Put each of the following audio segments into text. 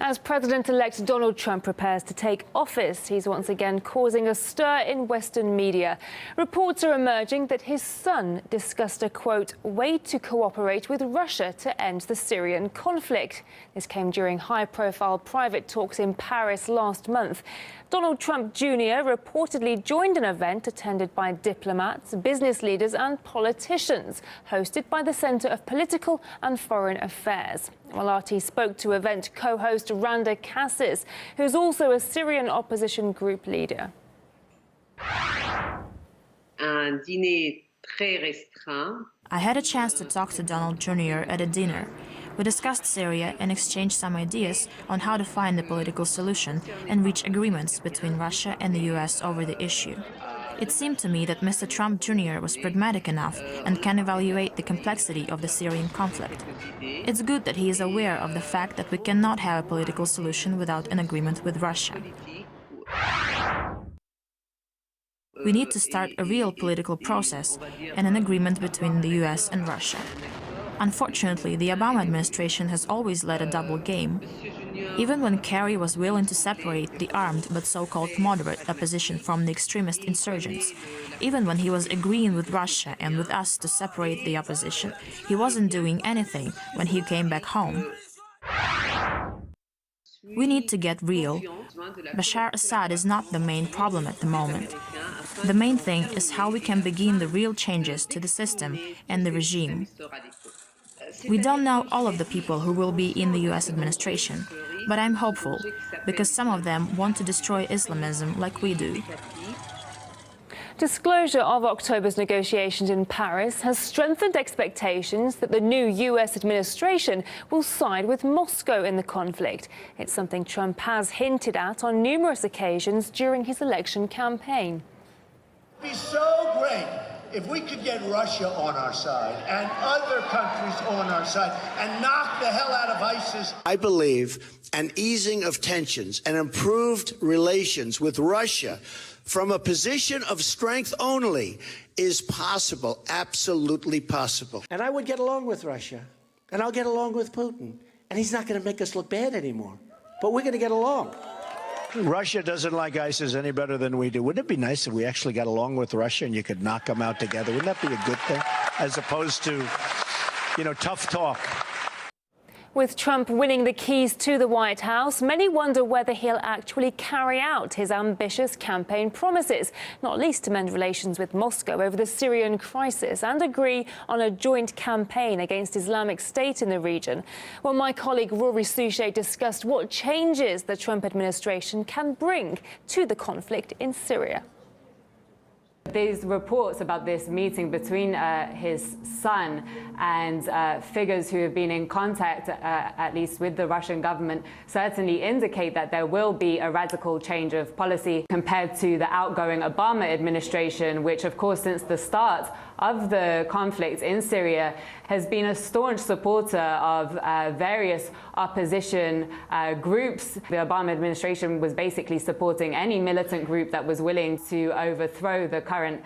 As President-elect Donald Trump prepares to take office, he's once again causing a stir in Western media. Reports are emerging that his son discussed a, quote, way to cooperate with Russia to end the Syrian conflict. This came during high-profile private talks in Paris last month. Donald Trump Jr. reportedly joined an event attended by diplomats, business leaders and politicians, hosted by the Center of Political and Foreign Affairs. Well, RT spoke to event co-host Randa Kassis, who's also a Syrian opposition group leader. I had a chance to talk to Donald Jr. at a dinner. We discussed Syria and exchanged some ideas on how to find a political solution and reach agreements between Russia and the US over the issue. It seemed to me that Mr. Trump Jr. was pragmatic enough and can evaluate the complexity of the Syrian conflict. It's good that he is aware of the fact that we cannot have a political solution without an agreement with Russia. We need to start a real political process and an agreement between the US and Russia. Unfortunately, the Obama administration has always led a double game. Even when Kerry was willing to separate the armed but so-called moderate opposition from the extremist insurgents, even when he was agreeing with Russia and with us to separate the opposition, he wasn't doing anything when he came back home. We need to get real. Bashar Assad is not the main problem at the moment. The main thing is how we can begin the real changes to the system and the regime. We don't know all of the people who will be in the US administration, but I'm hopeful, because some of them want to destroy Islamism like we do. Disclosure of October's negotiations in Paris has strengthened expectations that the new US administration will side with Moscow in the conflict. It's something Trump has hinted at on numerous occasions during his election campaign. It would be so great if we could get Russia on our side and other countries on our side and knock the hell out of ISIS. I believe an easing of tensions and improved relations with Russia from a position of strength only is possible, absolutely possible. And I would get along with Russia, and I'll get along with Putin, and he's not going to make us look bad anymore. But we're going to get along. Russia doesn't like ISIS any better than we do. Wouldn't it be nice if we actually got along with Russia and you could knock them out together? Wouldn't that be a good thing, as opposed to, tough talk? With Trump winning the keys to the White House, many wonder whether he'll actually carry out his ambitious campaign promises, not least to mend relations with Moscow over the Syrian crisis and agree on a joint campaign against Islamic State in the region. Well, my colleague Rory Souchet discussed what changes the Trump administration can bring to the conflict in Syria. There's reports about this meeting between his son and figures who have been in contact, at least with the Russian government, certainly indicate that there will be a radical change of policy compared to the outgoing Obama administration, which, of course, since the start of the conflict in Syria, has been a staunch supporter of various opposition groups. The Obama administration was basically supporting any militant group that was willing to overthrow the current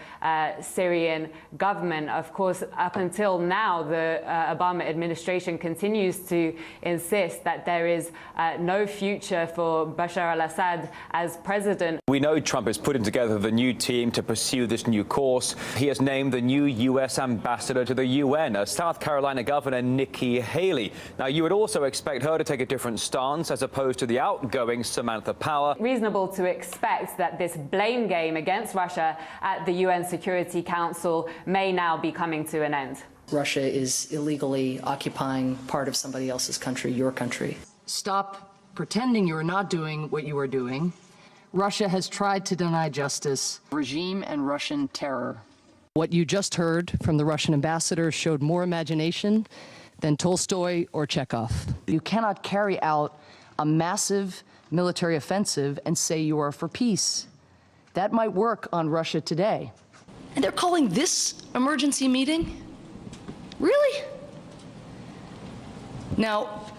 Syrian government. Of course, up until now, the Obama administration continues to insist that there is no future for Bashar al-Assad as president. We know Trump is putting together the new team to pursue this new course. He has named the new U.S. ambassador to the UN, South Carolina Governor Nikki Haley. Now, you would also expect her to take a different stance as opposed to the outgoing Samantha Power. Reasonable to expect that this blame game against Russia at the UN Security Council may now be coming to an end. Russia is illegally occupying part of somebody else's country, your country. Stop pretending you are not doing what you are doing. Russia has tried to deny justice. Regime and Russian terror. What you just heard from the Russian ambassador showed more imagination than Tolstoy or Chekhov. You cannot carry out a massive military offensive and say you are for peace. That might work on Russia today. And they're calling this emergency meeting? Really? Now,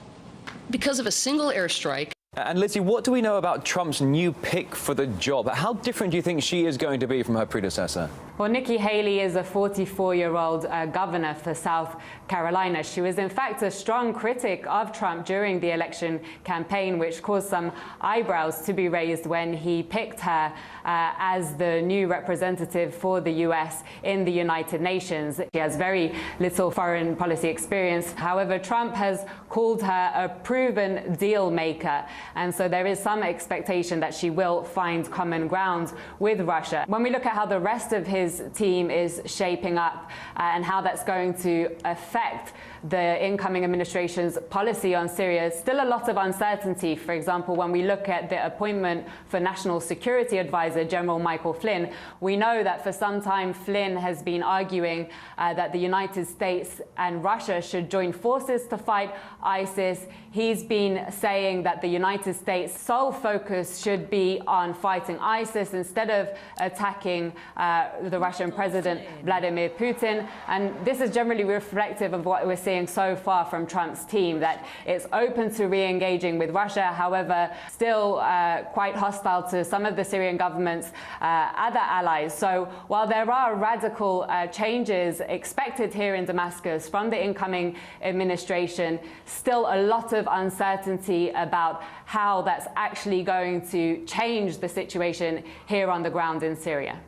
because of a single airstrike. And Lizzie, what do we know about Trump's new pick for the job? How different do you think she is going to be from her predecessor? Well, Nikki Haley is a 44-year-old governor for South Carolina. She was, in fact, a strong critic of Trump during the election campaign, which caused some eyebrows to be raised when he picked her as the new representative for the U.S. in the United Nations. She has very little foreign policy experience. However, Trump has called her a proven deal maker, and so there is some expectation that she will find common ground with Russia. When we look at how the rest of his team is shaping up and how that's going to affect the incoming administration's policy on Syria, still a lot of uncertainty. For example, when we look at the appointment for National Security Advisor General Michael Flynn, we know that for some time Flynn has been arguing that the United States and Russia should join forces to fight ISIS. He's been saying that the United States' sole focus should be on fighting ISIS instead of attacking the Russian President Vladimir Putin. And this is generally reflective of what we're seeing so far from Trump's team, that it's open to re-engaging with Russia, however, still quite hostile to some of the Syrian government's other allies. So while there are radical changes expected here in Damascus from the incoming administration, still a lot of uncertainty about how that's actually going to change the situation here on the ground in Syria.